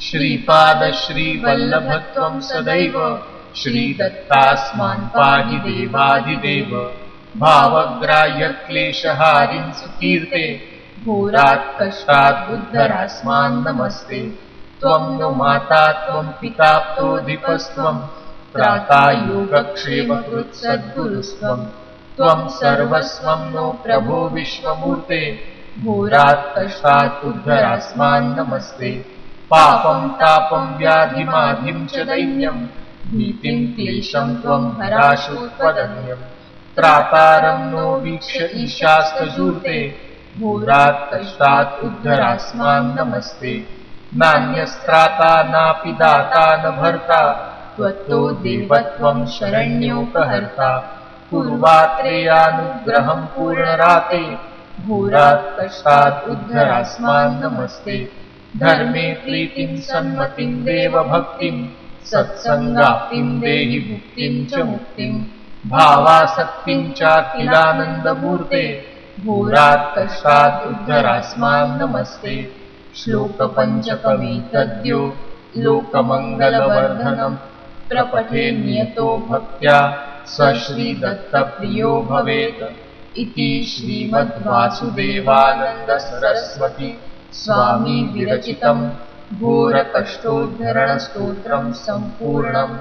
श्रीपाद श्रीवल्लभत्वं सदैव श्रीदत्तास्मान् पाहि देवादिदेव भावग्राह्य क्लेशहारिं सुकीर्ते घोरात् कष्टात् उद्धरास्मान् नमस्ते त्वं नो माता त्वं पिता प्रोधिपस्त्वं त्राता योगक्षेमकृत् सद्गुरुस्त्वं त्वं सर्वस्वं नो प्रभो विश्वमूर्ते घोरात् कष्टात् उद्धरास्मान् नमस्ते पापं तापं व्याधिमाधिं च दैन्यं भीतिं क्लेशं त्वं हराशु त्वदन्यं त्रातारं नो वीक्ष्य ईशास्तजूर्ते घोरात् कष्टात् उद्धरास्मान् नमस्ते नान्यस्त्राता नापि दाता न भर्ता त्वत्तो देवत्वं शरण्योपहर्ता पूर्वात्रेयानुग्रहं पूर्णराते घोरात् कष्टात् उद्धरास्मान् नमस्ते धर्मे प्रीतिं सन्मतिं देवभक्तिं सत्संगाप्तिं देहि भुक्तिं च मुक्तिं भावासक्तिं चाखिलानन्दमूर्ते घोरात् कष्टात् उद्धरास्मान् नमस्ते श्लोकपञ्चकमेतद्यो लोकमङ्गलवर्धनं प्रपठे नियतो भक्त्या स श्रीदत्तप्रियो भवेत् इति श्रीमद्वासुदेवानन्दसरस्वती स्वामी विरचितं घोरकष्टोद्धरणस्तोत्रं सम्पूर्णम्।